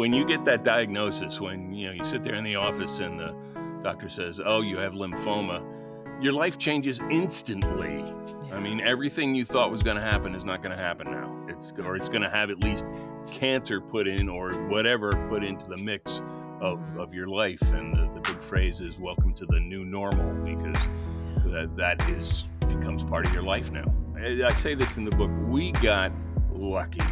when you get that diagnosis, when you sit there in the office and the doctor says, "Oh, you have lymphoma," your life changes instantly. Yeah. I mean, everything you thought was going to happen is not going to happen now. It's going to have at least cancer put in or whatever put into the mix of your life. And the big phrase is "Welcome to the new normal," because that becomes part of your life now. I say this in the book. We got lucky.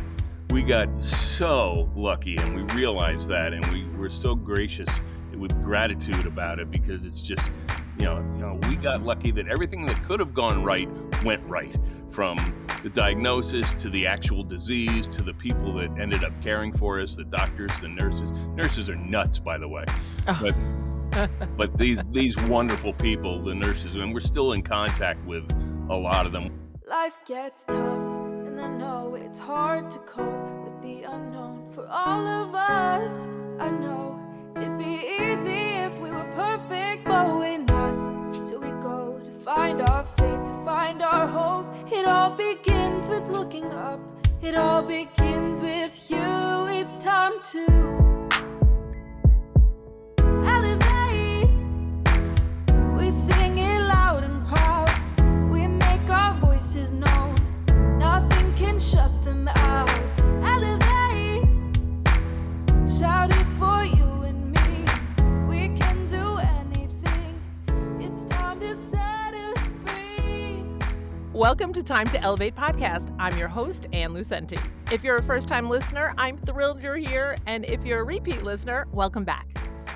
We got so lucky, and we realized that, and we're so gracious with gratitude about it, because it's just, we got lucky that everything that could have gone right went right, from the diagnosis to the actual disease to the people that ended up caring for us, the doctors, the nurses. Nurses are nuts, by the way. But these wonderful people, the nurses, and we're still in contact with a lot of them. Life gets tough, and I know it's hard to cope with the unknown. For all of us, I know it'd be easy if we were perfect, but we're not. So we go to find our faith, to find our hope. It all begins with looking up. It all begins with you. It's time to elevate. We sing it loud and proud. We make our voices known. Nothing can shut them out. Elevate. Shout it for you and me. We can do anything. It's time to set us free. Welcome to Time to Elevate podcast. I'm your host, Ann Lucente. If you're a first-time listener, I'm thrilled you're here. And if you're a repeat listener, welcome back.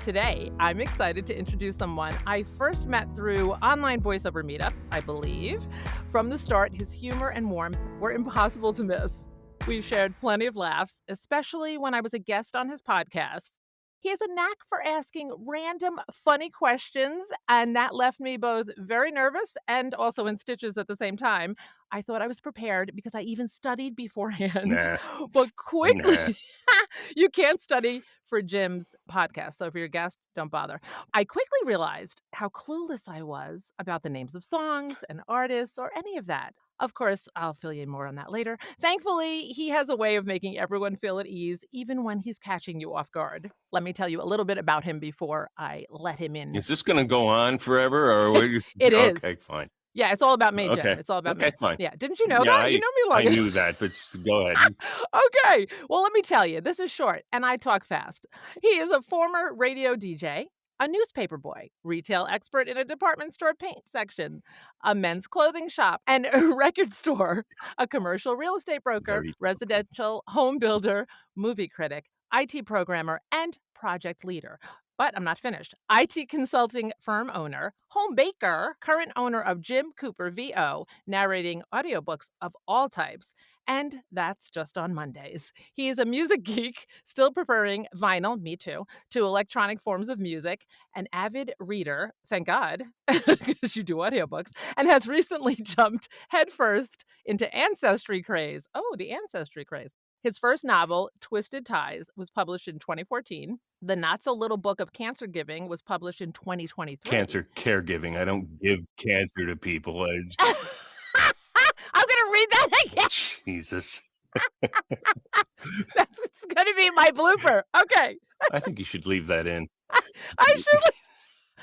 Today, I'm excited to introduce someone I first met through online voiceover meetup, I believe. From the start, his humor and warmth were impossible to miss. We've shared plenty of laughs, especially when I was a guest on his podcast. He has a knack for asking random, funny questions, and that left me both very nervous and also in stitches at the same time. I thought I was prepared because I even studied beforehand. Nah. But quickly, Nah. you can't study for Jim's podcast, so if you're a guest, don't bother. I quickly realized how clueless I was about the names of songs and artists or any of that. Of course, I'll fill you in more on that later. Thankfully, he has a way of making everyone feel at ease, even when he's catching you off guard. Let me tell you a little bit about him before I let him in. Is this going to go on forever, or It is. Okay, fine. Yeah, it's all about me, Jim. Okay. It's all about Okay, me. fine. Yeah, didn't you know Yeah, that? You know me long I enough. knew that, but go ahead. Okay, well, let me tell you, this is short, and I talk fast. He is a former radio DJ, a newspaper boy, retail expert in a department store paint section, a men's clothing shop, and a record store, a commercial real estate broker, Very residential home builder, movie critic, IT programmer, and project leader. But I'm not finished. IT consulting firm owner, home baker, current owner of Jim Cooper VO, narrating audiobooks of all types. And that's just on Mondays. He is a music geek, still preferring vinyl, me too, to electronic forms of music, an avid reader, thank God, because you do audiobooks, and has recently jumped headfirst into ancestry craze. Oh, the ancestry craze. His first novel, Twisted Ties, was published in 2014. The Not-So-Little Book of Cancer Giving was published in 2023. Cancer caregiving. I don't give cancer to people. I'm going to read that again. Jesus. That's going to be my blooper. Okay. I think you should leave that in. I should.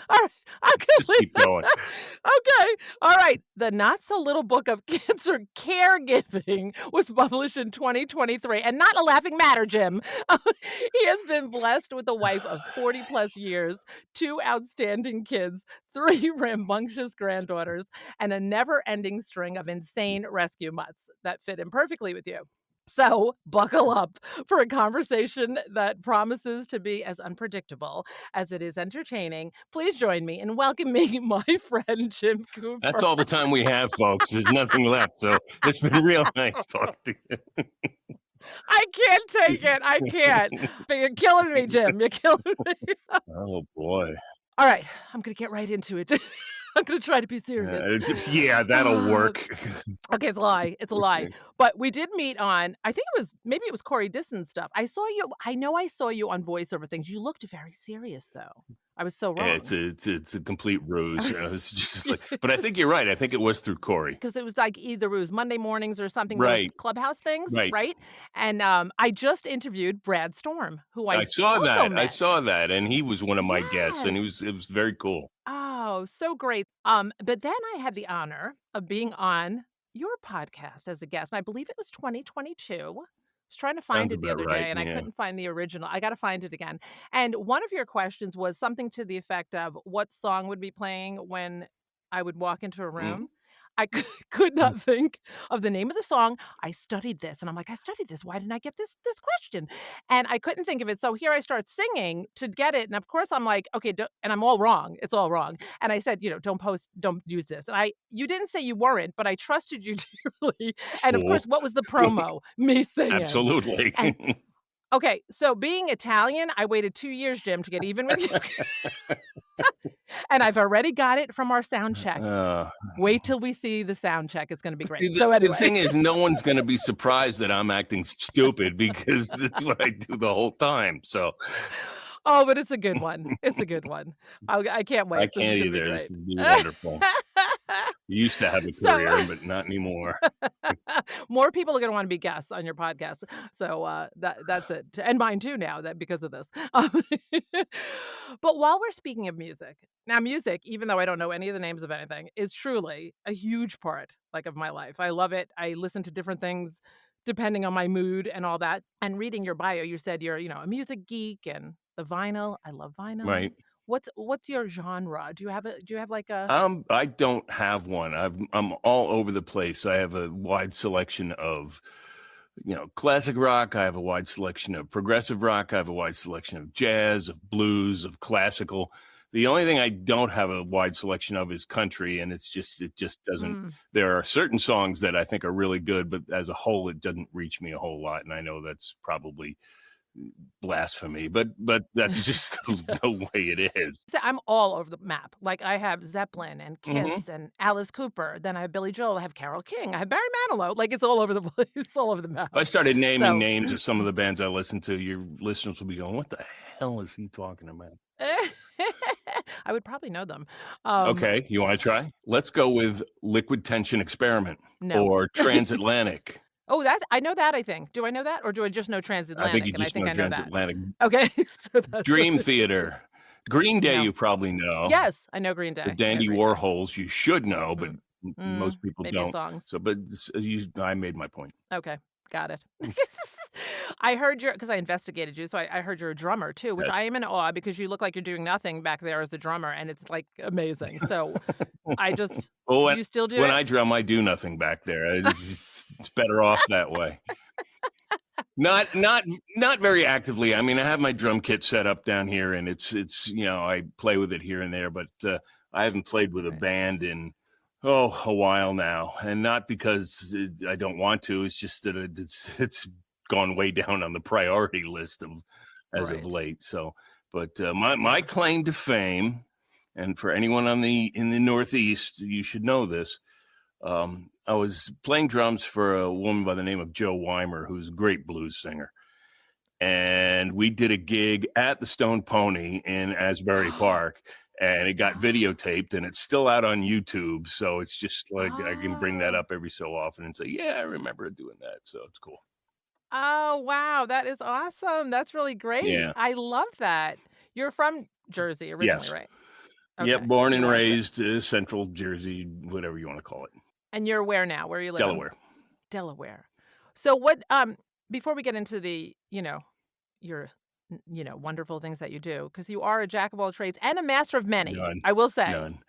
All right. I'm going Just keep going. Okay. All right. The Not-So-Little Book of Cancer Caregiving was published in 2023. And not a laughing matter, Jim. He has been blessed with a wife of 40 plus years, 2 outstanding kids, 3 rambunctious granddaughters, and a never-ending string of insane rescue mutts that fit in perfectly with you. So buckle up for a conversation that promises to be as unpredictable as it is entertaining. Please join me in welcoming my friend, Jim Cooper. That's all the time we have, folks. There's nothing left. So it's been real nice talking to you. I can't take it. I can't. But you're killing me, Jim. You're killing me. Oh, boy. All right. I'm going to get right into it. I'm going to try to be serious. Yeah, that'll work. Okay, it's a lie. It's a lie. But we did meet on, I think maybe it was Corey Disson's stuff. I know I saw you on voiceover things. You looked very serious, though. I was so Yeah, wrong. it's a complete ruse. It's just like, but I think you're right. I think it was through Corey. Because it was like either it was Monday mornings or something, those Right, Clubhouse things, right. right? And, I just interviewed Brad Storm, who I I saw also that. I met. saw that, and he was one of my guests, and Yes. it was very cool. Oh, so great. But then I had the honor of being on your podcast as a guest, and I believe it was 2022. I was trying to find Sounds it the about other right. day, and I Yeah. couldn't find the original. I gotta find it again. And one of your questions was something to the effect of what song would be playing when I would walk into a Mhm. room. I could not think of the name of the song. I studied this, and I'm like, "I studied this. Why didn't I get this question?" And I couldn't think of it, so here I start singing to get it, and of course, I'm like, "Okay, do," and I'm all wrong. It's all wrong. And I said, don't use this." And you didn't say you weren't, but I trusted you dearly. And of course, Fool. what was the promo? Me singing. Absolutely. And okay, so being Italian, I waited 2 years, Jim, to get even with you, and I've already got it from our sound check. Uh, Wait till we see the sound check, it's gonna be See, great. So the anyway. thing is, no one's gonna be surprised that I'm acting stupid because that's what I do the whole time, so Oh, but it's a good one. It's a good one. I can't I wait. This is can't gonna be either. This great. has been wonderful. You used to have a So career, but not anymore. more people are gonna wanna be guests on your podcast. So, that's it, and mine too now that because of this. But while we're speaking of music, now music, even though I don't know any of the names of anything, is truly a huge part, like, of my life. I love it. I listen to different things depending on my mood and all that. And reading your bio, you said you're, a music geek and the vinyl. I love vinyl. Right. What's your genre? Do you have like a I don't have one. I'm all over the place. I have a wide selection of, classic rock. I have a wide selection of progressive rock. I have a wide selection of jazz, of blues, of classical. The only thing I don't have a wide selection of is country, and it just doesn't. mm, There are certain songs that I think are really good, but as a whole, it doesn't reach me a whole lot. And I know that's probably blasphemy, but that's just the way it is. so I'm all over the map. Like I have Zeppelin and Hmm. Kiss and Alice Cooper. Then I have Billy Joel. I have Carole King. I have Barry Manilow. Like it's all over the place. It's all over the If I map. started naming So names of some of the bands I listen to, your listeners will be going, "What the hell is he talking about?" I would probably know them. Um, Okay, you wanna try? Let's go with Liquid Tension Experiment no. or Transatlantic. Oh, that I know that, I think. Do I know that, or do I just know I think you Transatlantic, and I just think know I know that? Transatlantic. Okay, so that's Dream Theater. Green Day, no. you probably know. Yes, I know Green The Day. I know Dandy Green Day. Warhols, you should know, but Mm, most people maybe don't. songs. So, but I made my point. Okay, got it. I heard because I investigated you, so I heard you're a drummer too, which Yes. I am in awe because you look like you're doing nothing back there as a drummer, and it's, like, amazing. So, I just Well, do you still do when it? I drum, I do nothing back there. It's better off that way. Not very actively. I mean, I have my drum kit set up down here, and it's I play with it here and there, but I haven't played with a Right, band in a while now, and not because I don't want to. It's just that it's gone way down on the priority list of as of right. late. So, but my Yeah. claim to fame, and for anyone in the Northeast, you should know this. I was playing drums for a woman by the name of Jo Weimer, who's a great blues singer. And we did a gig at the Stone Pony in Asbury Park, and it got Oh. videotaped, and it's still out on YouTube. So it's just like I can bring that Oh. up every so often and say, "Yeah, I remember doing that." So it's cool. Oh, wow, that is awesome. That's really great. Yeah. I love that. You're from Jersey originally, Yes. right? Yep. Okay. Born and US. raised Central Jersey, whatever you want to call it, And you're where now? Where are you living? Delaware. Delaware. So what, before we get into the, your, wonderful things that you do, because you are a jack of all trades and a master of many, None, I will say. none.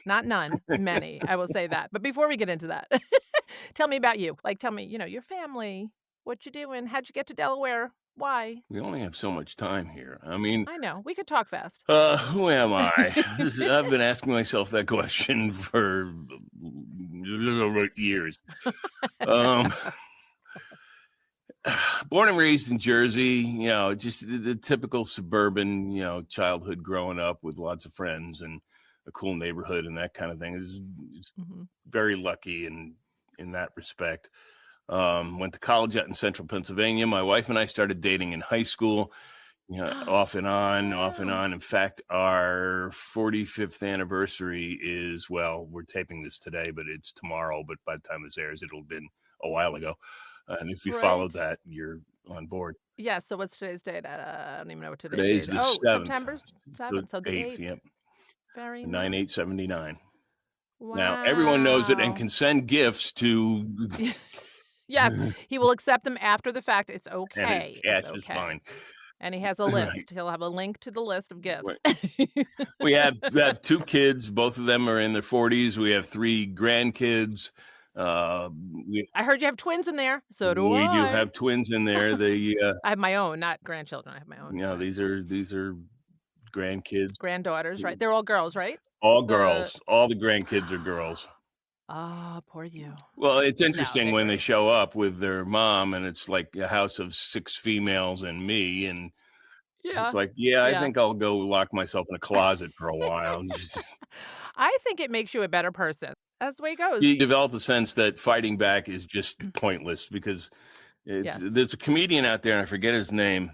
Not none, many. I will say that. But before we get into that, tell me about you. Like, tell me, your family, what you doing? How'd you get to Delaware? Why? We only have so much time here. I mean, I know. We could talk fast. Who am I? I've been asking myself that question for years. Um, Born and raised in Jersey, just the typical suburban, childhood growing up with lots of friends and a cool neighborhood and that kind of thing. Is Mhm. very lucky in that respect. Went to college out in central Pennsylvania. My wife and I started dating in high school. off and on, off and Wow. on. In fact, our 45th anniversary is, well, we're taping this today, but it's tomorrow. But by the time this airs, it'll have been a while ago. And if you followed Right. that, you're on board. Yeah. So what's today's date? I don't even know what today's date Today's is. the Oh, 7th, September the 7th. So the 8th, 8th. yep, Very 9/8/79. nice. Now, everyone knows it and Wow. can send gifts to, Yes, he will accept them after the fact. It's and it okay. It's cash is okay. fine. And he has a Right. list. He'll have a link to the list of gifts. We have 2 kids, both of them are in their 40s. We have 3 grandkids. Uh, we I heard you have twins in there. So do we do I. have twins in there. I have my own, not grandchildren. I have my own These twins. are grandkids, Granddaughters, right? They're all girls, right? all The girls. All the grandkids are girls. Ah, poor you. Well, it's No, interesting they're when they great. show up with their mom, and it's like a house of 6 females and me, and it's Yeah. like, "Yeah, I Yeah. think I'll go lock myself in a closet for a while." I think it makes you a better person. That's the way it goes. You develop the sense that fighting back is just pointless because Yes. there's a comedian out there, and I forget his name,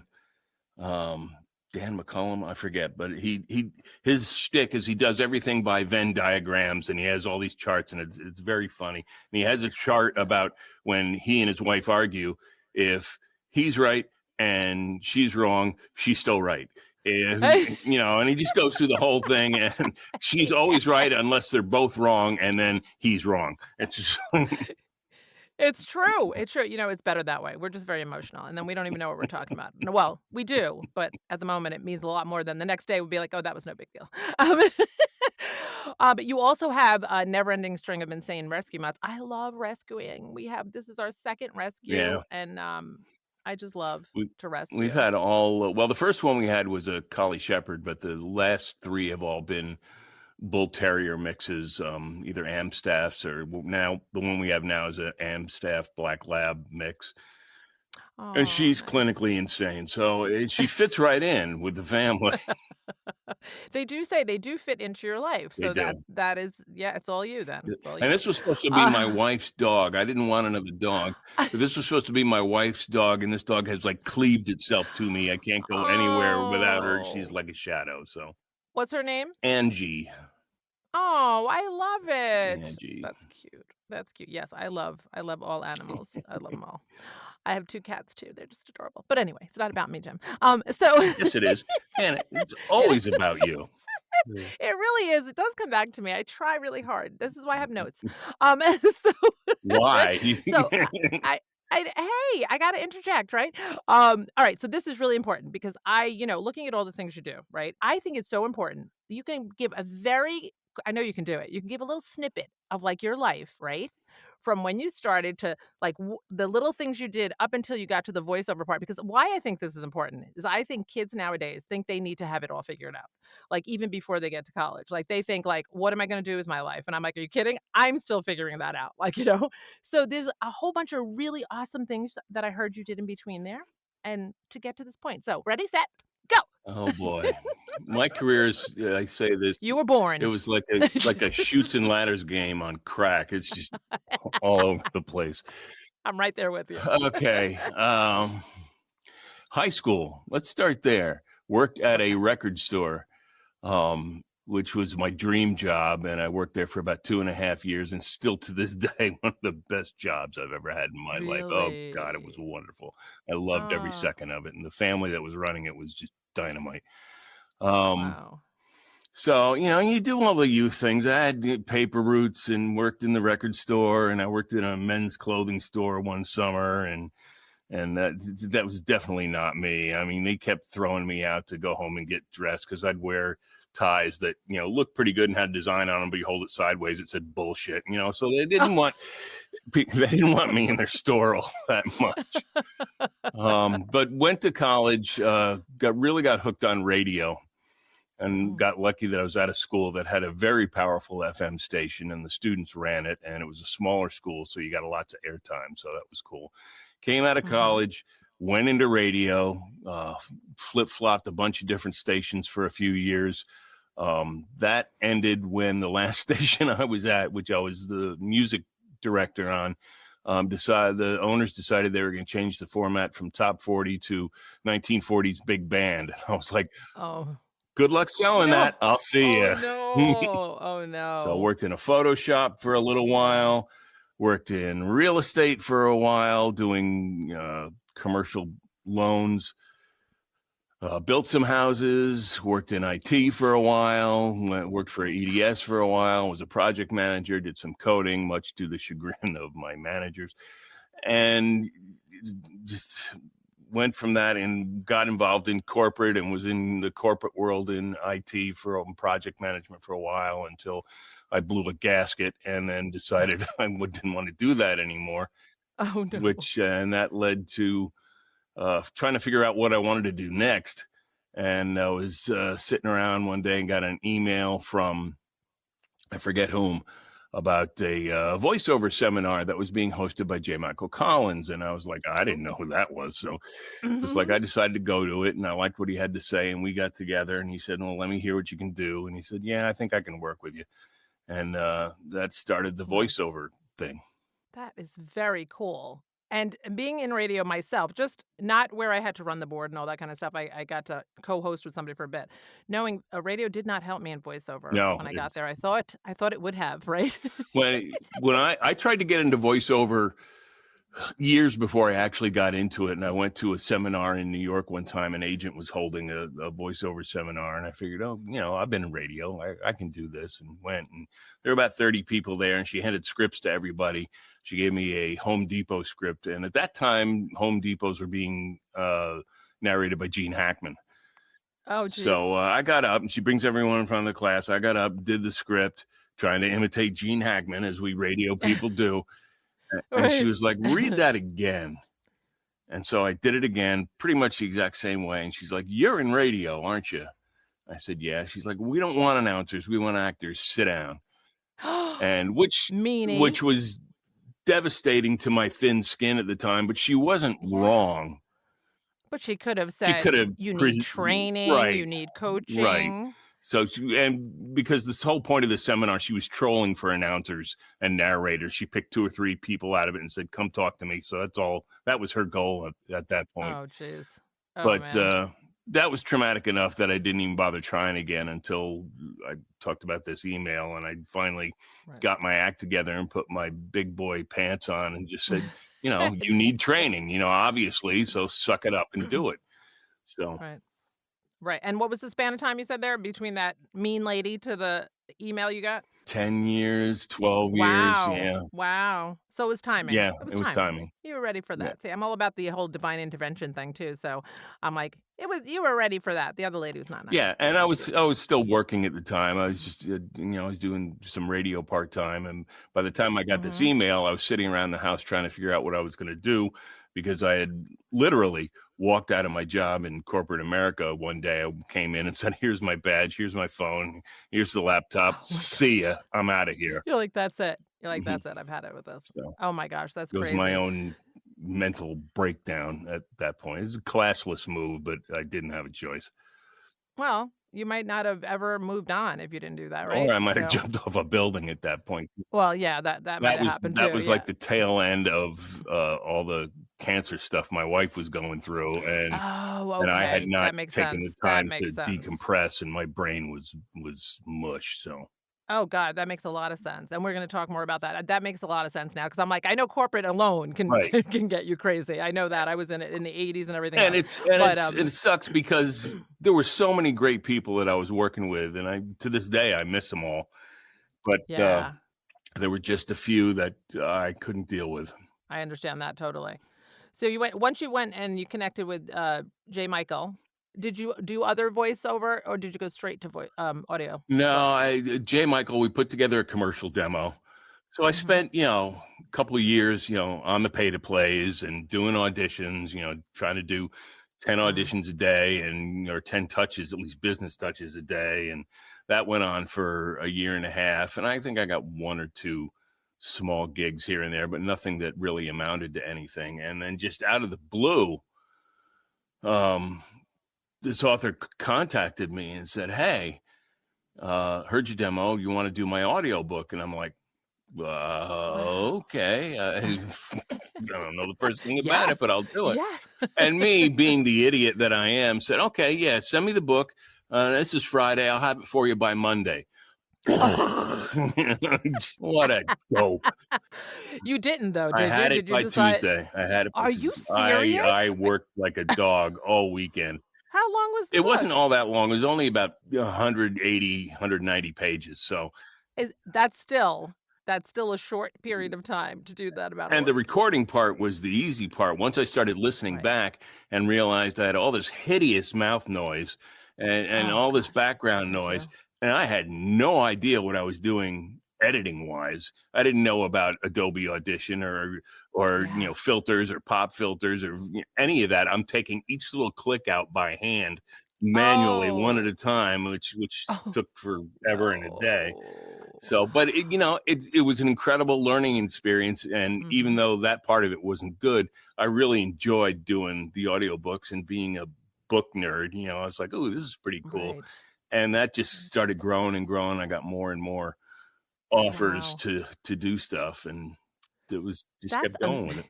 Dan McCullum, I forget, but his shtick is he does everything by Venn diagrams, and he has all these charts, and it's very funny. And he has a chart about when he and his wife argue, if he's right and she's wrong, she's still right. And he just goes through the whole thing, and she's always right unless they're both wrong, and then he's wrong. It's just It's true. It's true. It's better that way. We're just very emotional, and then we don't even know what we're talking about. No, well, we do, but at the moment, it means a lot more than the next day would be like, "Oh, that was no big deal." Um, but you also have a never-ending string of insane rescue mods. I love rescuing. This is our second rescue, yeah. and, I just love We to we've rescue. had all well, the first one we had was a collie shepherd, but the last 3 have all been bull terrier mixes, either Amstaffs or now the one we have now is a Amstaff black lab mix, and Oh, she's nice. clinically insane. So she fits right in with the family. They do say they do fit into your life, They so that do. that is yeah, it's all you then. It's all And you. this was supposed to be my Uh, wife's dog. I didn't want another dog, but this was supposed to be my wife's dog, and this dog has like cleaved itself to me. I can't go anywhere without her. She's oh. like a shadow. So What's her name? Angie, Oh, I love it. Angie. That's cute. That's cute. Yes, I love all animals. I love them all. I have 2 cats too. They're just adorable. But anyway, it's not about me, Jim. So Yes, it is, and it's it always about is. you. Yeah. It really is. It does come back to me. I try really hard. This is why I have notes. So Why? so I hey, I gotta interject, right? All right, so this is really important because looking at all the things you do, right? I think it's so important. You can give a very I know you can do it. You can give a little snippet of like your life, right? From when you started to like the little things you did up until you got to the voiceover part. Because why I think this is important is I think kids nowadays think they need to have it all figured out. Like even before they get to college, like they think like, what am I going to do with my life? And I'm like, are you kidding? I'm still figuring that out. So there's a whole bunch of really awesome things that I heard you did in between there and to get to this point. So ready, set, go. Oh boy, my career is. I say this. You were It born. was like a shoots and ladders game on crack. It's just all over the place. I'm right there with you. Okay, high school. Let's start there. Worked at a Okay. record store, which was my dream job, and I worked there for about 2.5 years, and still to this day, one of the best jobs I've ever had in my life. Oh God, it was Really? wonderful. I loved every Oh, second of it, and the family that was running it was just dynamite. Um, wow. so you do all the youth things. I had paper routes and worked in the record store, and I worked in a men's clothing store one summer, and that was definitely not me. I mean, they kept throwing me out to go home and get dressed because I'd wear ties that looked pretty good and had design on them, but you hold it sideways, it said bullshit. So they didn't want me in their store all that much. But went to college, got hooked on radio, and Mm, got lucky that I was at a school that had a very powerful FM station, and the students ran it, and it was a smaller school, so you got a lot of airtime, so that was cool. Came out of mhm. college, went into radio, flip-flopped a bunch of different stations for a few years. That ended when the last station I was at, which I was the music director on, The owners decided they were going to change the format from top 40 to 1940s big band. I was like, Oh, good luck selling no. that. I'll see Oh, you. no. Oh, So I no. worked in a photo shop for a little while, worked in real estate for a while, doing commercial loans, built some houses, worked in IT for a while, worked for EDS for a while, was a project manager, did some coding, much to the chagrin of my managers, and just went from that and got involved in corporate and was in the corporate world in IT for project management for a while until I blew a gasket and then decided I didn't want to do that anymore, Oh, no. and that led to trying to figure out what I wanted to do next. And I was sitting around one day and got an email from, I forget whom, about a voiceover seminar that was being hosted by J. Michael Collins. And I was like, I didn't know who that was. So it's like I decided to go to it, and I liked what he had to say. And we got together, and he said, well, let me hear what you can do. And he said, yeah, I think I can work with you. And that started the Nice. voiceover thing. That is very cool. And being in radio myself, just not where I had to run the board and all that kind of stuff. I got to co-host with somebody for a bit. Knowing radio did not help me in voiceover No, when I got it's there. I thought it would have, right? when I tried to get into voiceover years before I actually got into it, and I went to a seminar in New York one time. An agent was holding a voiceover seminar, and I figured, oh, I've been in radio, I can do this, and went. And there were about 30 people there, and she handed scripts to everybody. She gave me a Home Depot script, and at that time, Home Depots were being narrated by Gene Hackman. Oh, geez. So I got up, and she brings everyone in front of the class. I got up, did the script, trying to imitate Gene Hackman, as we radio people do. And she Right. was like, read that again. And so I did it again, pretty much the exact same way. And she's like, you're in radio, aren't you? I said, yeah. She's like, we don't want announcers. We want actors. Sit down. And which Meanie. was devastating to my thin skin at the time, but she wasn't Yeah. wrong. But she could have She said, could have you need training, you need right. coaching. So and because this whole point of the seminar, she was trolling for announcers and narrators. She picked 2 or 3 people out of it and said, come talk to me. So that's all. That was her goal at that point. Oh, jeez. Oh, But man. that was traumatic enough that I didn't even bother trying again until I talked about this email, and I finally got my act together and put my big boy pants on and just said, you need training, obviously, so suck it up and do it. So Right. And what was the span of time you said there between that mean lady to the email you got? 10 years, 12 years. Wow. Yeah. Wow. So it was timing. Yeah, It was it was timing. You were ready for Yeah. that. See, I'm all about the whole divine intervention thing too. So I'm like, you were ready for that. The other lady was not nice. Yeah, and I was still working at the time. I was just I was doing some radio part-time, and by the time I got this email, I was sitting around the house trying to figure out what I was going to do, because I had literally walked out of my job in corporate America one day. I came in and said, here's my badge, here's my phone, here's the laptop. Oh, See ya. I'm out of here. You're like, that's it. You're like, that's it. I've had it with this. So Oh my gosh, that's it was crazy. my own mental breakdown at that point. It was a classless move, but I didn't have a choice. Well, you might not have ever moved on if you didn't do that, right? Or I might have jumped off a building at that point. Well, yeah, that might have happened too. That was like the tail end of all the cancer stuff my wife was going through, and I had not taken the time to decompress, and my brain was mush. So. Oh God, that makes a lot of sense, and we're going to talk more about that. That makes a lot of sense now, because I'm like, I know corporate alone can get you crazy. I know that. I was in it in the 80s and everything. And else. It sucks because there were so many great people that I was working with, and to this day I miss them all. But there were just a few that I couldn't deal with. I understand that totally. So once you went and you connected with J. Michael. Did you do other voiceover, or did you go straight to audio? No, J. Michael, we put together a commercial demo. So I spent, a couple of years, on the pay-to-plays and doing auditions, trying to do 10 auditions a day or 10 touches, at least business touches a day. And that went on for a year and a half. And I think I got 1 or 2 small gigs here and there, but nothing that really amounted to anything. And then just out of the blue, this author contacted me and said, hey, heard your demo. You want to do my audiobook? And I'm like, Okay. I don't know the first thing about it, but Yes. I'll do it. Yeah. And me, being the idiot that I am, said, okay, yeah, send me the book. This is Friday. I'll have it for you by Monday. Oh. What a dope. You didn't though, I did you? had it Did you by decide? Tuesday. I had it by Are you Tuesday. I serious? worked like a dog all weekend. How long was the It wasn't book? all that long. It was only about 180, 190 pages. So, That's still a short period of time to do that amount of and the work. recording part was the easy part. Once I started listening Right. back and realized I had all this hideous mouth noise and Oh all this gosh. background Me noise, too. and I had no idea what I was doing editing wise. I didn't know about Adobe Audition or Yeah. filters or pop filters or any of that. I'm taking each little click out by hand manually one at Oh. a time, which Oh, took forever and a day. no. So, but it was an incredible learning experience, and even Mhm. though that part of it wasn't good, I really enjoyed doing the audiobooks and being a book nerd. I was like, oh, this is pretty cool, Right. and that just Right. started growing and growing. I got more and more offers Wow. to do stuff, and it was just That's kept going with it.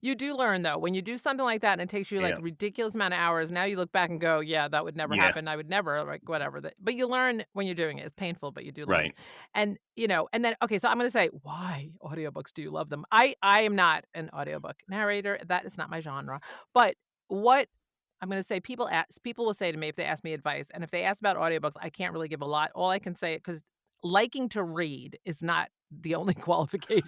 You do learn though, when you do something like that and it takes you like Yeah, ridiculous amount of hours, now you look back and go, yeah, that would never yeah, happen. I would never like whatever that, but you learn when you're doing it. It's painful, but you do learn. right. And and then okay, so I'm gonna say, why audiobooks do you love them? I am not an audiobook narrator. That is not my genre. But what I'm gonna say, people will say to me if they ask me advice, and if they ask about audiobooks, I can't really give a lot. All I can say, because liking to read is not the only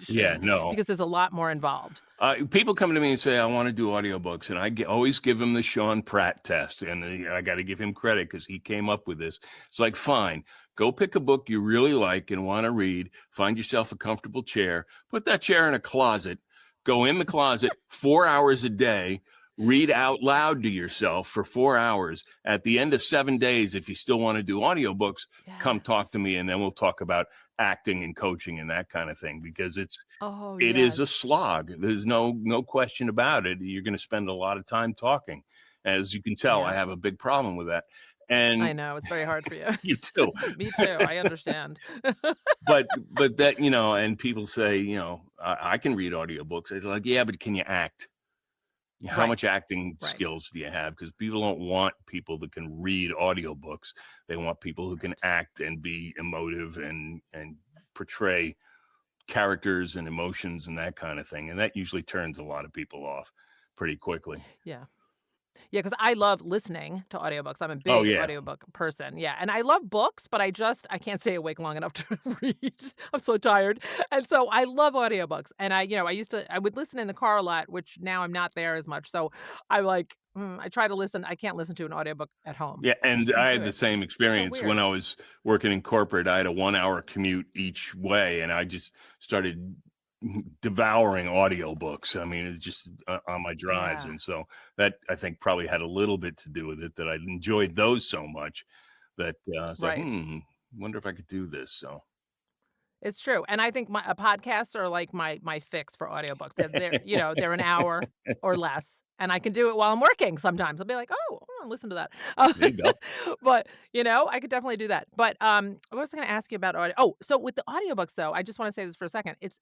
Yeah, qualification no. because there's a lot more involved. People come to me and say, I want to do audiobooks. And always give them the Sean Pratt test. And I got to give him credit because he came up with this. It's like, fine, go pick a book you really like and want to read. Find yourself a comfortable chair. Put that chair in a closet. Go in the closet 4 hours a day. Read out loud to yourself for 4 hours. At the end of 7 days, if you still want to do audiobooks, come talk to Yes. me and then we'll talk about acting and coaching and that kind of thing because Oh, it is a yes. slog. There's no question about it. You're going to spend a lot of time talking. As you can tell, I Yeah. have a big problem with that. I And know, it's very hard for you. you too. Me too, I understand. But that, and people say, I can read audiobooks. It's like, yeah, but can you act? How much Right. acting Right. skills do you have? Because people don't want people that can read audiobooks. They want people who can Right. act and be emotive and portray characters and emotions and that kind of thing. And that usually turns a lot of people off pretty quickly. Yeah. Yeah, because I love listening to audiobooks. I'm a Oh, big yeah. audiobook person, yeah, and I love books, but I can't stay awake long enough to read. I'm so tired, and so I love audiobooks, and I would listen in the car a lot, which now I'm not there as much, so I like, I try to listen. I can't listen to an audiobook at home. Yeah. I And just can't I do had the it. same So experience when weird. I was working in corporate. I had a 1 hour commute each way, and I just started devouring audiobooks. I mean, it's just on my drives. Yeah, And so that I think probably had a little bit to do with it that I enjoyed those so much that it's like, right. wonder if I could do this. So, It's true, and I think podcasts are like my fix for audiobooks. They're an hour or less, and I can do it while I'm working sometimes. I'll be like, "Oh, listen to that." there you go. But, I could definitely do that. But, I was gonna ask you about so with the audiobooks, though, I just wanna say this for a second. It's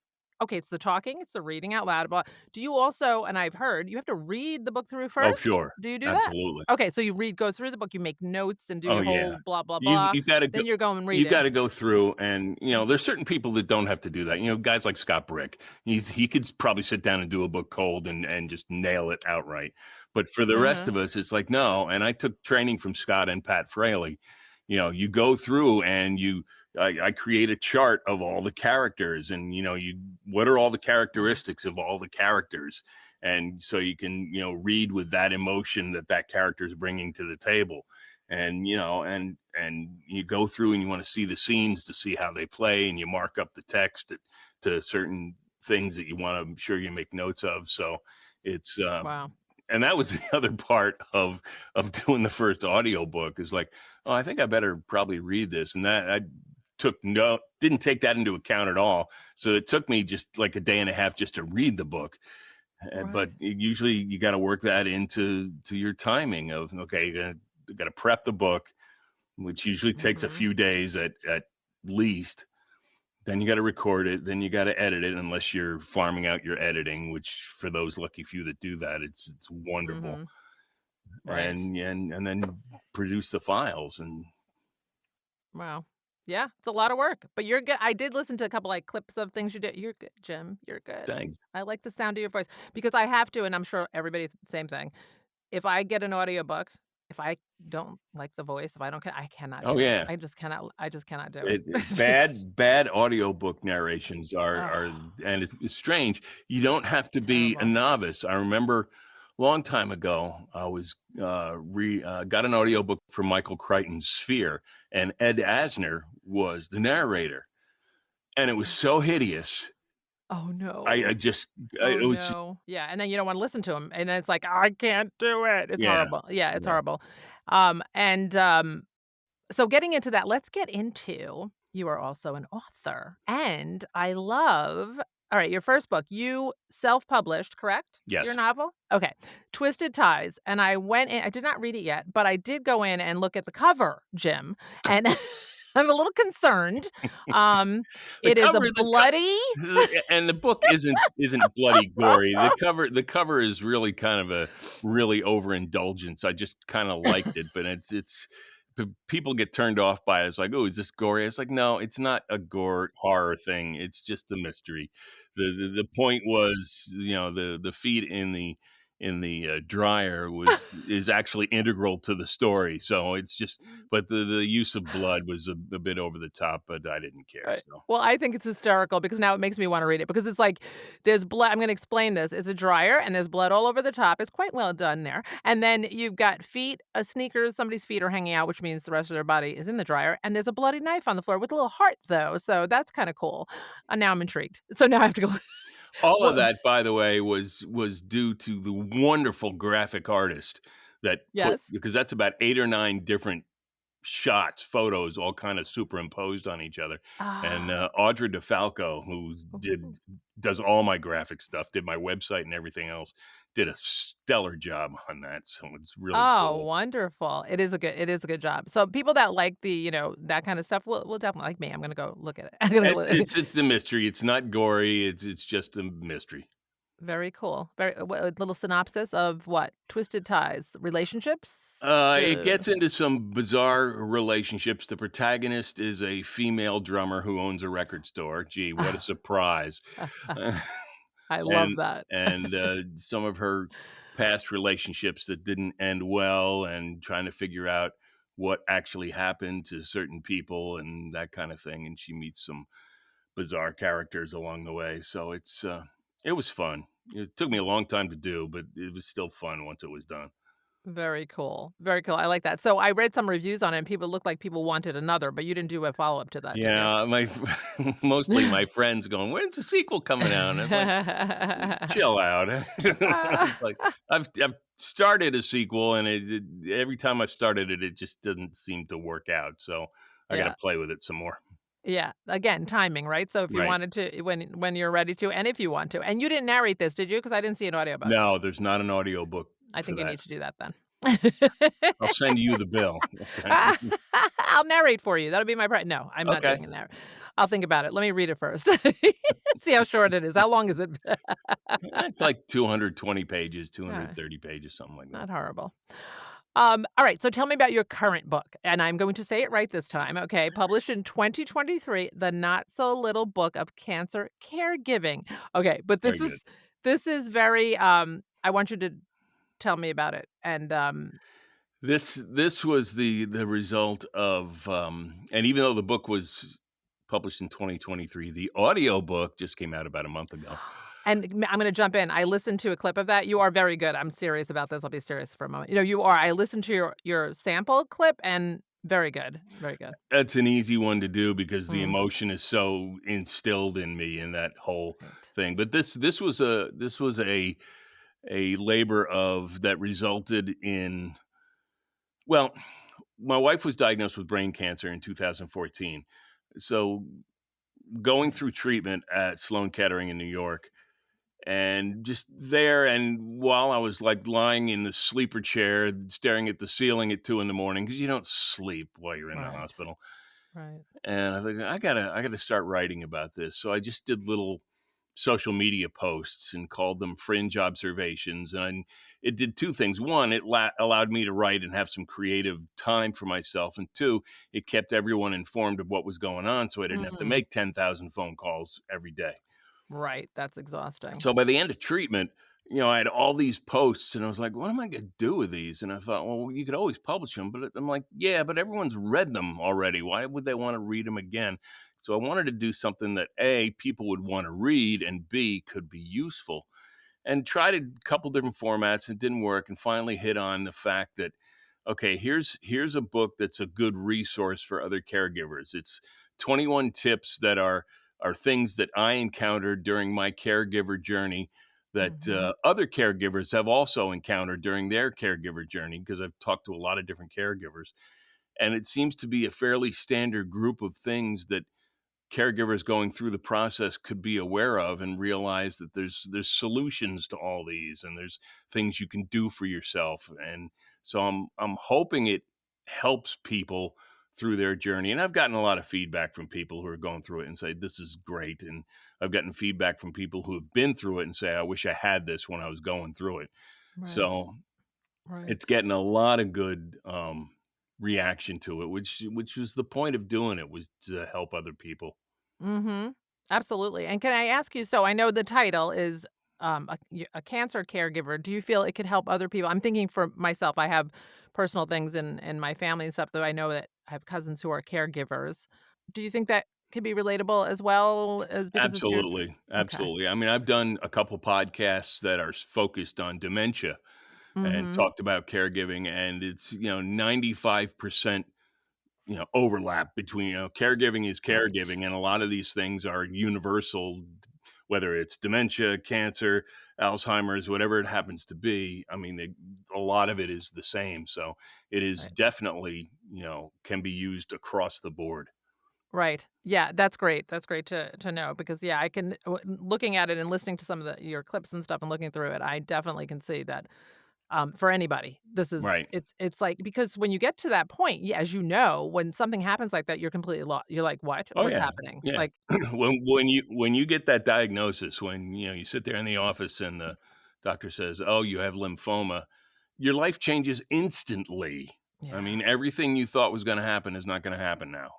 the talking, it's the reading out loud, but do you also, and I've heard, you have to read the book through Oh, first? sure. Do you do that? Absolutely. Okay, so go through the book, you make notes and do Oh, your yeah. whole blah, blah, You've blah, you've gotta go then you're going you've reading. gotta go through and, there's certain people that don't have to do that. Guys like Scott Brick. He could probably sit down and do a book cold and just nail it outright. But for the rest Mhm. of us, it's like, no, and I took training from Scott and Pat Fraley. You go through and I create a chart of all the characters and, what are all the Wow. characteristics of all the characters? And so you can, read with that emotion that character is bringing to the table and and you go through and you want to see the scenes to see how they play and you mark up the text to certain things that you want to, I'm sure you make notes of. So it's Wow. and that was the other part of doing the first audiobook is like, oh, I think I better probably read this. And that I didn't take that into account at all. So it took me just like a day and a half just to read the book. But Right. usually you got to work that to your timing of, okay, you got to prep the book, which usually takes a Mhm. few days at least. Then you got to record it. Then you got to edit it, unless you're farming out your editing, which for those lucky few that do that, it's wonderful. Mm-hmm. Right. And then produce the files. And Wow. Yeah, it's a lot of work, but you're good. I did listen to a couple, like, clips of things you did. You're good, Jim. You're good. thanks. I like the sound of your voice because I have to, and I'm sure everybody same thing. If I get an audiobook, if I don't like the voice, if I don't I cannot Oh do it. yeah. I just cannot do it. Just Bad audiobook narrations are oh, and it's strange. You don't have to be a terrible. novice. I remember a long time ago, I was got an audiobook from Michael Crichton's Sphere, and Ed Asner was the narrator, and it was so hideous. Oh, I no. just Oh, it was just, no. Yeah, and then you don't wanna listen to 'em, and then it's like, "I can't do it." It's yeah, horrible. Yeah, it's yeah. horrible. And, so getting into that, let's get into you are also an author, and I love alright, your first book, you self-published, correct? Your Yes. novel? Okay. Twisted Ties, and I went in I did not read it yet, but I did go in and look at the cover, Jim, and I'm a little concerned. Um, The it is a cover bloody and the book isn't bloody gory. The cover is really kind of a really overindulgence. I just kinda liked it, but it's people get turned off by it. It's like, "Oh, is this gory?" It's like, "No, it's not a gore horror thing. It's just a mystery." The point was, the feed in the dryer is actually integral to the story. So it's just, but the use of blood was a bit over the top, but I didn't care. Right. So Well, I think it's hysterical because now it makes me wanna read it because it's like there's blood I'm gonna explain this. It's a dryer and there's blood all over the top. It's quite well done there. And then you've got feet, sneakers, somebody's feet are hanging out, which means the rest of their body is in the dryer, and there's a bloody knife on the floor with a little heart, though, so that's kinda cool. Now I'm intrigued. So now I have to go all of What that, by the way, was due to the wonderful graphic artist that put, Yes? because that's about 8 or 9 different shots, photos, all kind of superimposed on each other. And Ah. Audra DeFalco, who Ooh. does all my graphic stuff, did my website and everything else, did a stellar job on that. So it's really Oh, cool. wonderful. It is a good job. So people that like the, that kind of stuff will definitely like me. I'm gonna go look at it. I'm gonna go look It's a mystery. It's not gory. It's just a mystery. Very cool. Very a little synopsis of what? Twisted Ties, relationships? It gets into some bizarre relationships. The protagonist is a female drummer who owns a record store. Gee, what a surprise! I love and that. some of her past relationships that didn't end well, and trying to figure out what actually happened to certain people and that kind of thing. And she meets some bizarre characters along the way. So it was fun. It took me a long time to do, but it was still fun once it was done. Very cool. Very cool. I like that. So I read some reviews on it and people looked like people wanted another, but you didn't do a follow-up to that, did you? Yeah, mostly my friends going, "When's the sequel coming out?" And I'm like, "Chill out." It's like I've started a sequel, and every time I've started it, it just doesn't seem to work out. So I got to Yeah. play with it some more. Yeah. Again, timing, right? So if you Right? wanted to when you're ready to and if you want to. And you didn't narrate this, did you? Because I didn't see an audiobook. No, there's not an audiobook I for think you that. need to do that then. I'll send you the bill. Okay. I'll narrate for you. That'll be my no, I'm not Okay. doing a narrate. I'll think about it. Let me read it first. See how short it is. How long is it? It's like 220 pages, Alright, 230 pages, something like that. not horrible. All right, so tell me about your current book, and I'm going to say it right this time, okay? Published in 2023, The Not So Little Book of Cancer Caregiving. Okay, but Very good. this is very, I want you to tell me about it, and, This was the result of, and even though the book was published in 2023, the audiobook just came out about a month ago. I'm gonna jump in. I listened to a clip of that. You are very good. I'm serious about this. I'll be serious for a moment. You are. I listened to your sample clip and very good. Very good. That's an easy one to do because the Mm, emotion is so instilled in me in that whole right. thing. But this was a labor of that resulted in, well, my wife was diagnosed with brain cancer in 2014. So going through treatment at Sloan Kettering in New York, and just there, and while I was like lying in the sleeper chair staring at the ceiling at 2 in the morning, because you don't sleep while you're in the Right. hospital, Right. And I think I gotta start writing about this. So I just did little social media posts and called them fringe observations. And it did two things. One, it allowed me to write and have some creative time for myself. And two, it kept everyone informed of what was going on, so I didn't have to Mm. make 10,000 phone calls every day. Right. That's exhausting. So by the end of treatment, I had all these posts and I was like, what am I going to do with these? And I thought, well, you could always publish them. But I'm like, yeah, but everyone's read them already. Why would they want to read them again? So I wanted to do something that A, people would want to read, and B, could be useful. And tried a couple different formats and didn't work, and finally hit on the fact that, okay, here's a book that's a good resource for other caregivers. It's 21 tips that are things that I encountered during my caregiver journey that Mhm. other caregivers have also encountered during their caregiver journey, because I've talked to a lot of different caregivers, and it seems to be a fairly standard group of things that caregivers going through the process could be aware of, and realize that there's solutions to all these, and there's things you can do for yourself. And so I'm hoping it helps people through their journey. And I've gotten a lot of feedback from people who are going through it and say this is great, and I've gotten feedback from people who have been through it and say I wish I had this when I was going through it. Right. So it's Right. getting a lot of good reaction to it, which was the point of doing it, was to help other people. Mhm. Absolutely. And can I ask you, so I know the title is, a cancer caregiver. Do you feel it could help other people? I'm thinking for myself, I have personal things in my family and stuff, though I know that I have cousins who are caregivers. Do you think that could be relatable as well as because it's your Absolutely, Okay. absolutely. I mean, I've done a couple podcasts that are focused on dementia and Mhm. talked about caregiving, and it's, 95%, overlap between, caregiving is Right. caregiving, and a lot of these things are universal, whether it's dementia, cancer, Alzheimer's, whatever it happens to be. I mean, a lot of it is the same. So it is Right. definitely, can be used across the board. Right. Yeah, that's great. That's great to know because yeah, I can looking at it and listening to some of your clips and stuff and looking through it, I definitely can see that for anybody. This is Right. it's like because when you get to that point, yeah, as you know, when something happens like that, you're completely lost. You're like, "What? Oh What's yeah, happening?" yeah. Like, When you get that diagnosis, when you sit there in the office and the doctor says, "Oh, you have lymphoma," your life changes instantly. I yeah. mean, everything you thought was going to happen is not going to happen now.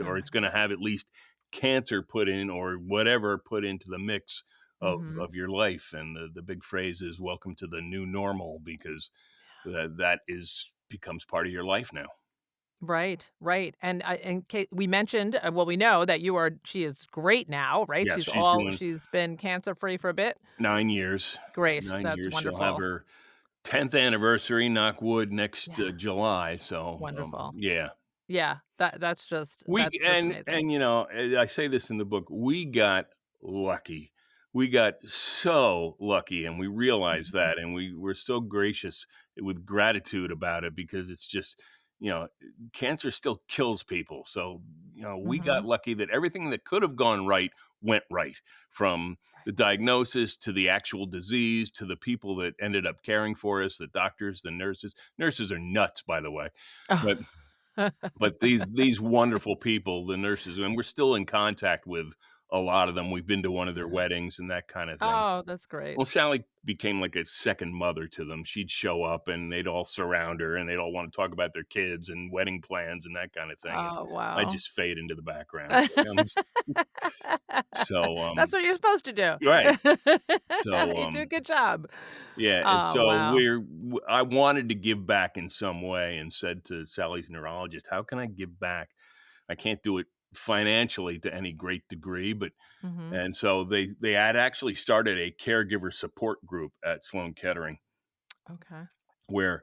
Oh Or my it's going to have at least cancer put in, or whatever put into the mix Mhm. of your life. And the big phrase is "Welcome to the new normal," because that is becomes part of your life now. Right, right. And we mentioned, well, we know that she is great now, right? Yes, she's doing She's been cancer free for a bit. 9 years. Great. 9 years. That's She'll have wonderful. her 10th anniversary, knock wood, next, Yeah, July, so, wonderful. yeah. Yeah, We that's just and amazing. and, I say this in the book, we got lucky. We got so lucky, and we realize Mhm. that, and we're so gracious with gratitude about it, because it's just, you know, cancer still kills people, so, we got Mhm. lucky that everything that could have gone right went right, from the Right. diagnosis to the actual disease to the people that ended up caring for us, the doctors, the nurses. Nurses are nuts, by the way, but Oh. these wonderful people, the nurses, and we're still in contact with a lot of them. We've been to one of their Yeah. weddings and that kind of thing. Oh, that's great. Well, Sally became like a second mother to them. She'd show up and they'd all surround her and they'd all want to talk about their kids and wedding plans and that kind of thing. And Oh, I wow. just fade into the background. So, That's what you're supposed to do. right. So, You do a good job. yeah. And Oh, so wow. I wanted to give back in some way, and said to Sally's neurologist, how can I give back? I can't do it financially to any great degree, but Mhm. and so they had actually started a caregiver support group at Sloan Kettering, Okay. where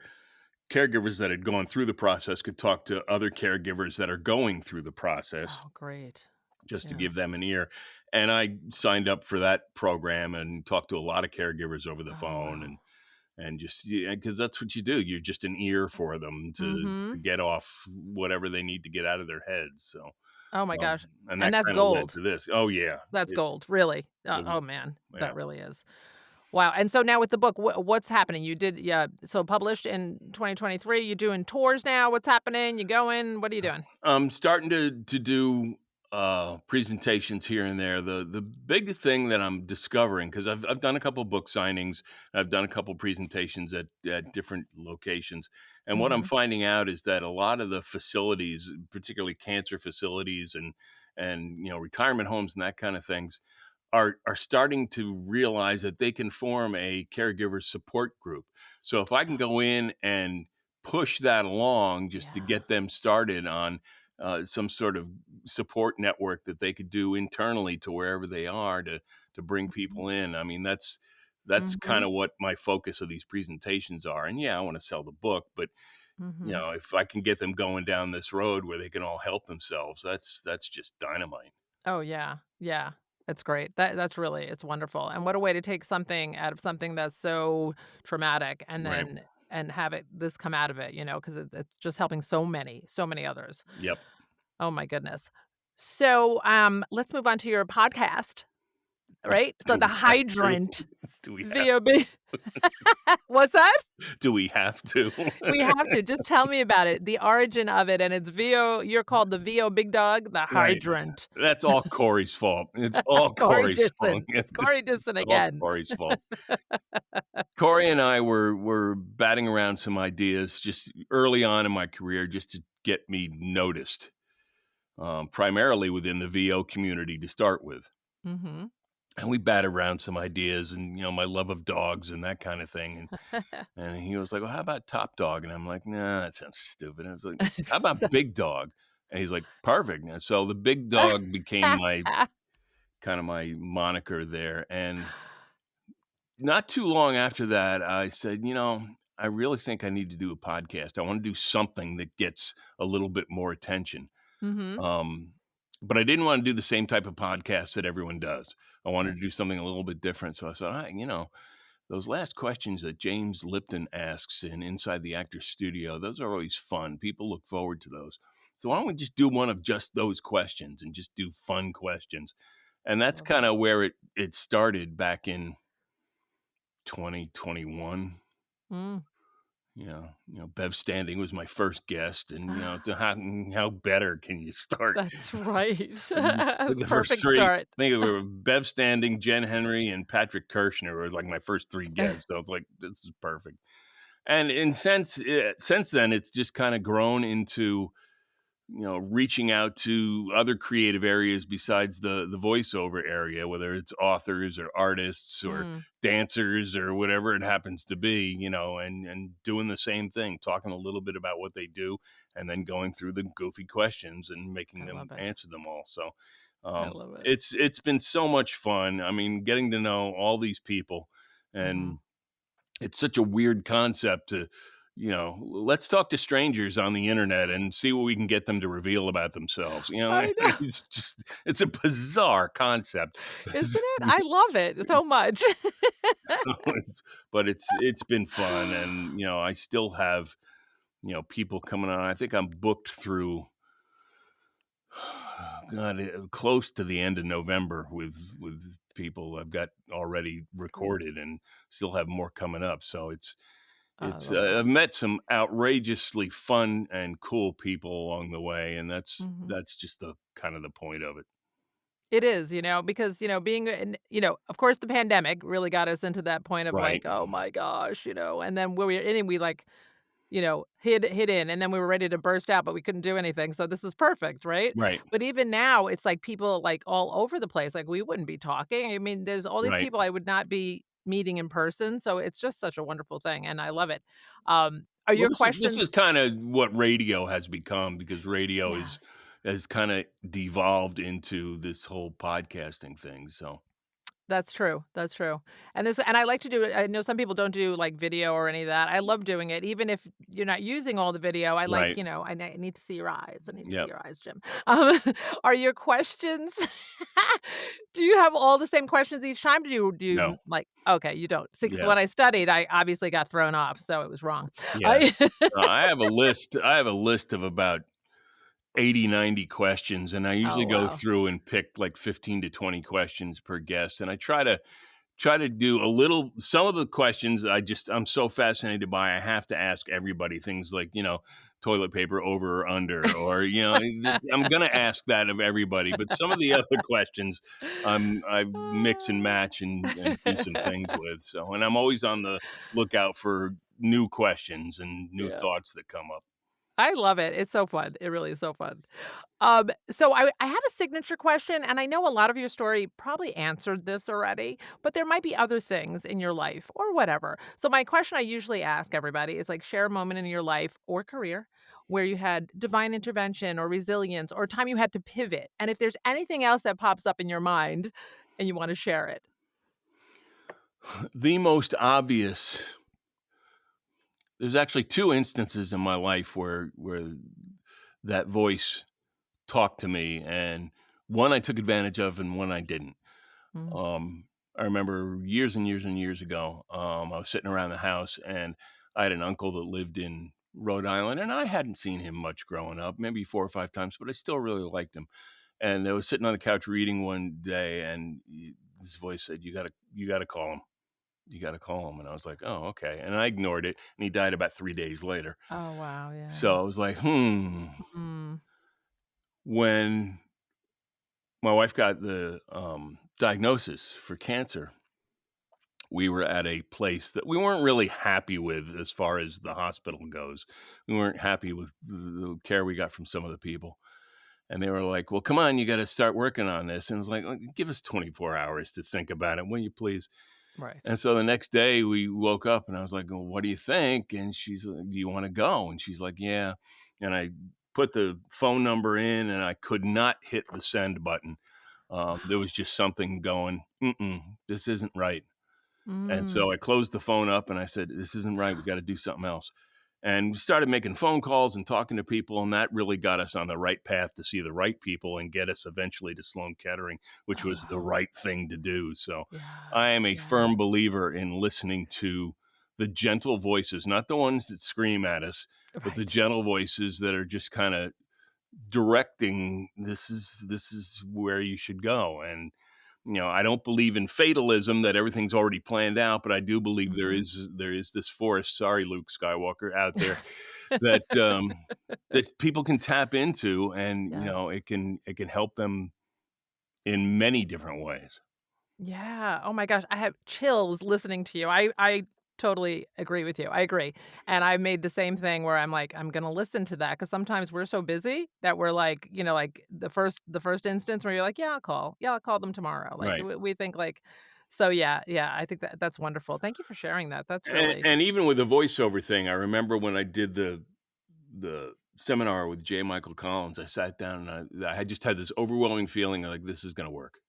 caregivers that had gone through the process could talk to other caregivers that are going through the process, Oh, great. just to Yeah. give them an ear. And I signed up for that program and talked to a lot of caregivers over the Oh, phone, wow. and just, because that's what you do. You're just an ear for them to Mhm. get off whatever they need to get out of their heads. So, Oh my gosh. and And that that's kind of led gold. to this. Oh yeah, That's it's gold, really. it Oh, was, man. yeah. That really is. Wow, and so now with the book, what's happening? You did yeah, so published in 2023, you doing tours now? What's happening? You going? What are you doing? I'm starting to do presentations here and there. The big thing that I'm discovering, because I've done a couple book signings, I've done a couple presentations at different locations, and what I'm Mhm. finding out is that a lot of the facilities, particularly cancer facilities and retirement homes and that kind of things, are starting to realize that they can form a caregiver support group. So if I can go in and push that along just to Yeah. get them started on some sort of support network that they could do internally to wherever they are to bring Mhm. people in. I mean, that's kind Mhm. of what my focus of these presentations are. And yeah, I want to sell the book, but Mhm. if I can get them going down this road where they can all help themselves, that's just dynamite. Oh, yeah. Yeah. It's great. That's really it's wonderful, and what a way to take something out of something that's so traumatic and Right. then and have this come out of it, because it's just helping so many others. Yep. Oh my goodness. So, let's move on to your podcast, right? So Do the we have to? hydrant Do we have VOB what's that? do we have to? We have to. Just tell me about it, the origin of it, and it's VO you're called the VO Big Dog, the Right. hydrant. That's all Corey's fault. It's all Corey Corey's fault. Disson. It's Corey Disson It's all again. Corey's fault. Corey and I were batting around some ideas just early on in my career just to get me noticed, primarily within the VO community to start with. Mhm. And we batted around some ideas and, my love of dogs and that kind of thing. And he was like, "Well, how about Top Dog?" And I'm like, "Nah, that sounds stupid." I was like, "How So about Big Dog?" And he's like, "Perfect." And so the Big Dog became my kind of my moniker there. And not too long after that, I said, I really think I need to do a podcast. I want to do something that gets a little bit more attention. Mhm. Um, but I didn't want to do the same type of podcast that everyone does. I wanted Right. to do something a little bit different. So I thought, those last questions that James Lipton asks in Inside the Actor's Studio, those are always fun. People look forward to those. So why don't we just do one of just those questions and just do fun questions? And I that's love it. kind of where it started back in 2021. Mm. Bev Standing was my first guest, and so how better can you start? That's right. With That's the first perfect three, start. I think it were Bev Standing, Jen Henry, and Patrick Kirshner were like my first three guests. So I was like, this is perfect. And since then, it's just kind of grown into reaching out to other creative areas besides the voiceover area, whether it's authors or artists or Mm, dancers or whatever it happens to be, and doing the same thing, talking a little bit about what they do, and then going through the goofy questions and I making them love it. answer them all. So I love it. it's been so much fun. I mean, getting to know all these people, Mhm. and it's such a weird concept to let's talk to strangers on the internet and see what we can get them to reveal about themselves. I know. It's a bizarre concept. Isn't it? I love it so much. But it's been fun, and I still have people coming on. I think I'm booked through God, close to the end of November with people I've got already Great. recorded, and still have more coming up. So I it's love I've it. met some outrageously fun and cool people along the way, and Mhm. that's just the kind of the point of it. It is, because, being in of course, the pandemic really got us into that point of Right, like, "Oh my gosh," and then when we were in it, we, like, hid in, and then we were ready to burst out, but we couldn't do anything, so this is perfect, right? right, But even now, it's like people, like, all over the place, like, we wouldn't be talking. I mean, there's all these right. people I would not be meeting in person, so it's just such a wonderful thing, and I love it. Are Well, your this is questions kind of what radio has become, because radio is Yes. has kind of devolved into this whole podcasting thing. So That's true, that's true. And I like to do it I know some people don't do, like, video or any of that. I love doing it, even if you're not using all the video, I like, right, I need to see your eyes. I need to see yep, your eyes, Jim. Um, are your questions do you have all the same questions each time? no, like okay, you don't. See, 'cause yeah, when I studied, I obviously got thrown off, so it was wrong. yeah. I I have a list. I have a list of about 80, 90 questions, and I usually Oh, go wow. through and pick like 15 to 20 questions per guest, and I try to try to do a little. Some of the questions I'm so fascinated by. I have to ask everybody things like, toilet paper over or under, or I'm gonna ask that of everybody. But some of the other questions, I mix and match and do some things with. So, and I'm always on the lookout for new questions and new Yeah. thoughts that come up. I love it. It's so fun. It really is so fun. So I have a signature question, and I know a lot of your story probably answered this already, but there might be other things in your life or whatever. So my question I usually ask everybody is like share a moment in your life or career where you had divine intervention or resilience or time you had to pivot. And if there's anything else that pops up in your mind and you want to share it. The most obvious. There's actually two instances in my life where that voice talked to me, and one I took advantage of, and one I didn't. Mm, I remember years and years and years ago, I was sitting around the house, and I had an uncle that lived in Rhode Island, and I hadn't seen him much growing up, maybe 4 or 5 times, but I still really liked him. And I was sitting on the couch reading one day, and this voice said, "You gotta call him. You gotta call him." And I was like, "Oh, okay." And I ignored it, and he died about 3 days later. oh, wow. So Yeah. I was like, Mm, When my wife got the diagnosis for cancer, we were at a place that we weren't really happy with as far as the hospital goes. We weren't happy with the care we got from some of the people. And they were like, "Well, come on, you got to start working on this." And I was like, "Give us 24 hours to think about it, will you please?" right. And so the next day we woke up and I was like, "Well, what do you think?" And she's like, "Do you want to go?" And she's like, "Yeah." And I put the phone number in and I could not hit the send button. There was just something going, this isn't right. And Mm. so I closed the phone up and I said, "This isn't right. We got to do something else." And we started making phone calls and talking to people. And that really got us on the right path to see the right people and get us eventually to Sloan Kettering, which Oh, was the wow. right thing to do. So Yeah. I am a Yeah. firm believer in listening to the gentle voices, not the ones that scream at us, but the Right. gentle voices that are just kind of directing, this is where you should go. And I don't believe in fatalism that everything's already planned out, but I do believe there Mhm. is there is this force, sorry Luke Skywalker, out there that that people can tap into, and Yes. it can help them in many different ways. Yeah. Oh my gosh, I have chills listening to you. I totally agree with you. I agree. And I made the same thing where I'm like, I'm gonna listen to that because sometimes we're so busy that we're like, like the first instance where you're like, yeah, I'll call. Yeah, I'll call them tomorrow. Like Right. we think like, so yeah, yeah. I think that's wonderful. Thank you for sharing that. That's And, really and even with the voiceover thing, I remember when I did the seminar with J. Michael Collins, I sat down and I had just had this overwhelming feeling like this is going to work.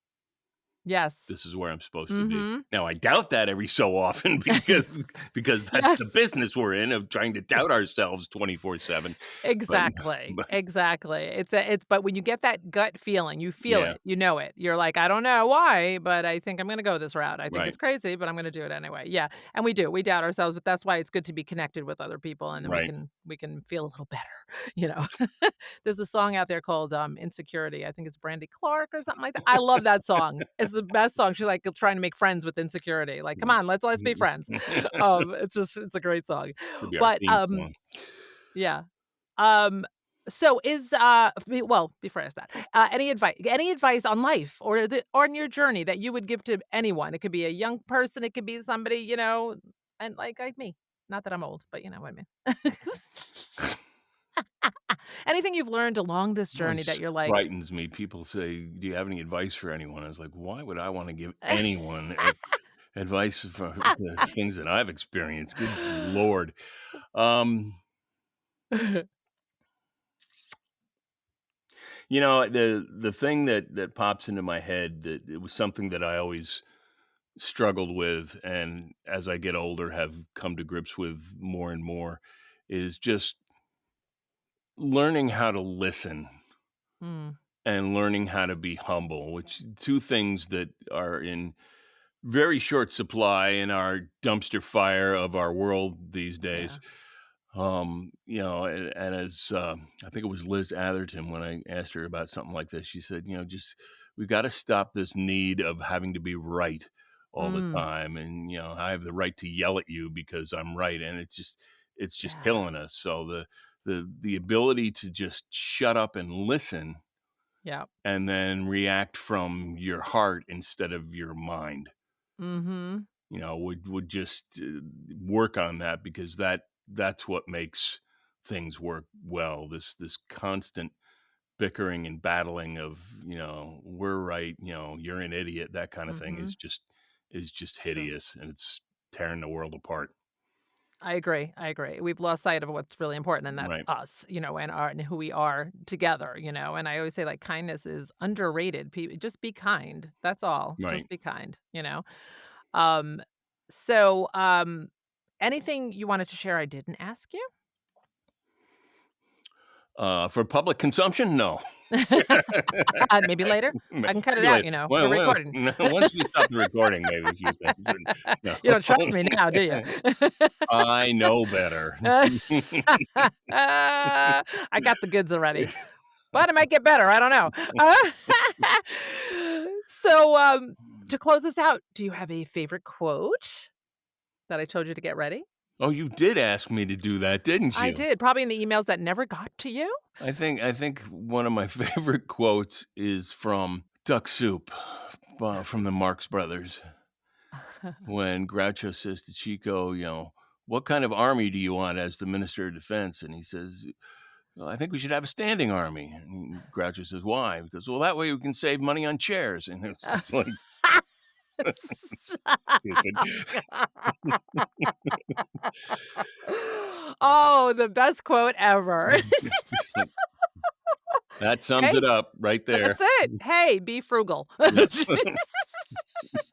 yes. This is where I'm supposed to be. Mm-hmm. Now I doubt that every so often because that's the Yes. business we're in, of trying to doubt ourselves 24/7. But Exactly, but exactly. It's but when you get that gut feeling, you feel yeah, it, you know it. You're like, "I don't know why, but I think I'm gonna go this route. I think right, it's crazy, but I'm gonna do it anyway." Yeah, and we do. We doubt ourselves, but that's why it's good to be connected with other people, and then we right. can we can feel a little better, you know? There's a song out there called, "Insecurity." I think it's Brandy Clark or something like that. I love that song. It's the best song. She's, like, trying to make friends with insecurity. Like, "Come on, let's be friends." It's a gregreat song. Could be our But, theme song. yeah. Um, so well, before I ask that, any advice on life or on your journey that you would give to anyone? It could be a young person, it could be somebody, and like me. Not that I'm old, but you know what I mean. Anything you've learned along this journey that Always you're like, frightens me. People say, "Do you have any advice for anyone?" I was like, "Why would I want to give anyone advice for the things that I've experienced?" Good Lord. Um, the thing that pops into my head, that it was something that I always struggled with, and as I get older have come to grips with more and more, is just learning how to listen mm, and learning how to be humble, which two things that are in very short supply in our dumpster fire of our world these yeah. days. And as I think it was Liz Atherton, when I asked her about something like this, she said, just we got to stop this need of having to be right all the Mm, time, and I have the right to yell at you because I'm right, and it's just yeah. killing us. So the ability to just shut up and listen Yeah. and then react from your heart instead of your mind, Mhm. would just work on that, because that's what makes things work well. This constant bickering and battling of, we're right, you're an idiot, that kind of thing Mhm. is just It's true. hideous, and it's tearing the world apart. I agree, I agree. We've lost sight of what's really important, and that's Right, us, and who we are together, and I always say, like, kindness is underrated. Just be kind. That's all. right. Just be kind. Um, so, anything you wanted to share I didn't ask you? For public consumption, no. Maybe later? I can cut it Maybe out, later. we're Well, recording. no, once we stop the recording, maybe a few things. No. You don't trust me now, do you? I know better. I got the goods already, but it might get better, I don't know. So, to close this out, do you have a favorite quote that I told you to get ready? Oh, you did ask me to do that, didn't I you? did, probably in the emails that never got to you? I think one of my favorite quotes is from Duck Soup, from the Marx Brothers, when Groucho says to Chico, "What kind of army do you want as the Minister of Defense?" And he says, "Well, I think we should have a standing army." And Groucho says, "Why?" Because, well, that way we can save money on chairs. And it's just like stupid. Oh, the best quote ever. It's just like that sums it Hey, up right there. that's it. Hey, be frugal. Yep.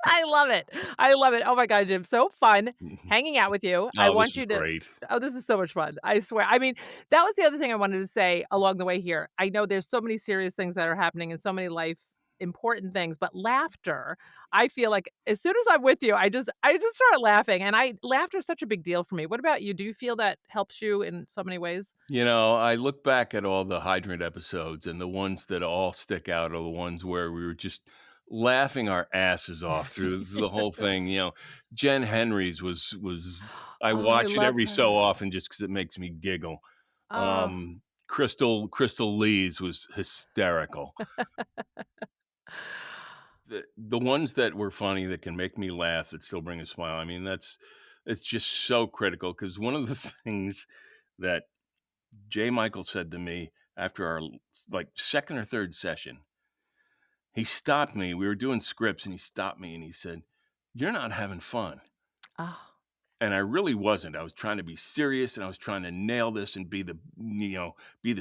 I love it. I love it. Oh my god, Jim, so fun hanging out with you. I Oh, this want was you to great. Oh, this is so much fun. I swear. I mean, that was the other thing I wanted to say along the way here. I know there's so many serious things that are happening and so many life important things, but laughter, I feel like as soon as I'm with you, I just start laughing, and laughter is such a big deal for me. What about you? Do you feel that helps you in so many ways? I look back at all the Hydrant episodes, and the ones that all stick out are the ones where we were just laughing our asses off through the whole thing. Yes. Jen Henry's was I Oh, I watch it love every so her. often just because it makes me giggle. Oh. Crystal Lee's was hysterical. The ones that were funny that can make me laugh that still bring a smile. I mean, it's just so critical, because one of the things that Jay Michael said to me after our like second or third session, he stopped me. We were doing scripts, and he stopped me and he said, "You're not having fun." Oh. And I really wasn't. I was trying to be serious, and I was trying to nail this and be the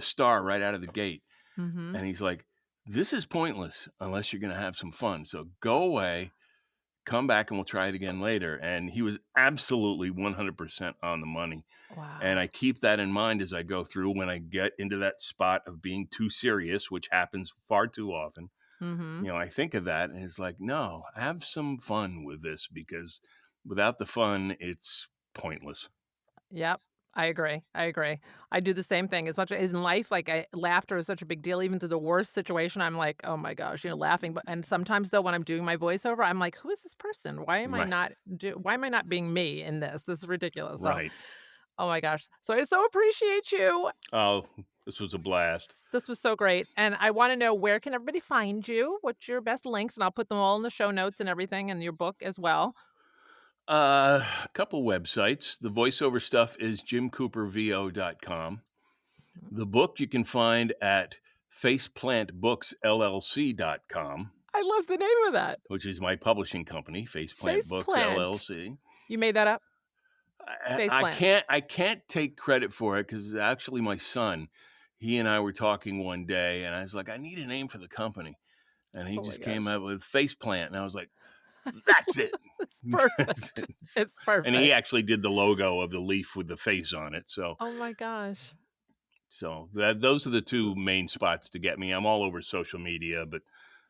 star right out of the gate. Mhm. And he's like, "This is pointless unless you're going to have some fun. So go away, come back, and we'll try it again later." And he was absolutely 100% on the money. And Wow. I keep that in mind as I go through, when I get into that spot of being too serious, which happens far too often. Mhm. I think of that, and it's like, no, have some fun with this, because without the fun, it's pointless. Yep. I agree. I agree. I do the same thing as much as in life, like, laughter is such a big deal, even to the worst situation, I'm like, "Oh my gosh," laughing, but and sometimes, though, when I'm doing my voiceover, I'm like, "Who is this person? Right. Why am I not being me in this? This is ridiculous." So, Right. oh my gosh. So I so appreciate you. Oh, this was a blast. This was so great, and I wanna know, where can everybody find you? What's your best links? And I'll put them all in the show notes and everything, and your book as well. A couple websites. The voiceover stuff is jimcoopervo.com. Mhm. The book you can find at faceplantbooksllc.com, I love the name of that. which is my publishing company, Faceplant Face Books plant. LLC. You made that up? Face I plant. can't take credit for it, because actually my son, he and I were talking one day, and I was like, "I need a name for the company," and he Oh my just came gosh. up with Faceplant, and I was like, "That's it." It's That's perfect. it. It's And he perfect. actually did the logo of the leaf with the face on it. So Oh my gosh. those are the So two main spots to get me. I'm all over social media, but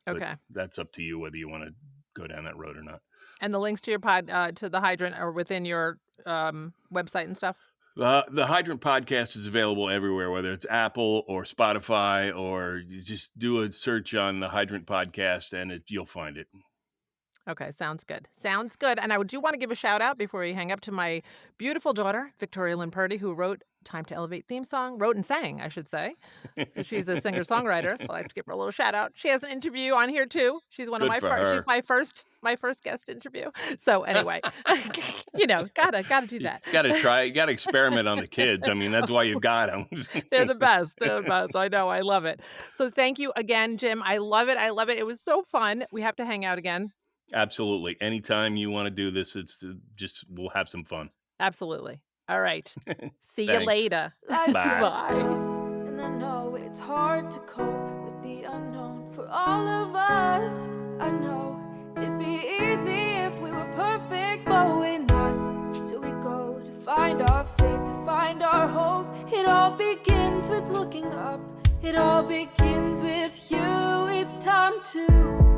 okay. that's up to you whether you want to go down that road or not. And the links to your to the hydrant are within your, website and stuff? The Hydrant podcast is available everywhere, whether it's Apple or Spotify, or you just do a search on the Hydrant podcast, and you'll find it. Okay, sounds good. Sounds good. And I do want to give a shout out before we hang up to my beautiful daughter, Victoria Lynn Purdy, who wrote Time to Elevate theme song, wrote and sang, I should say, because she's a singer-songwriter. So I like to give her a little shout out. She has an interview on here too. She's one of Good my for first. She's her. my first guest interview. So anyway, gotta do You that. gotta experiment on the kids. I mean, that's why you've got them. They're the best. They're the best. I know. I love it. So thank you again, Jim. I love it. I love it. It was so fun. We have to hang out again. Absolutely. Anytime you want to do this, it's just we'll have some fun. Absolutely. All right. See you Thanks. later. Life Bye. gets Bye. tough, and I know it's hard to cope with the unknown. For all of us, I know it'd be easy if we were perfect, but we're not. So we go to find our fate, to find our hope. It all begins with looking up. It all begins with you. It's time to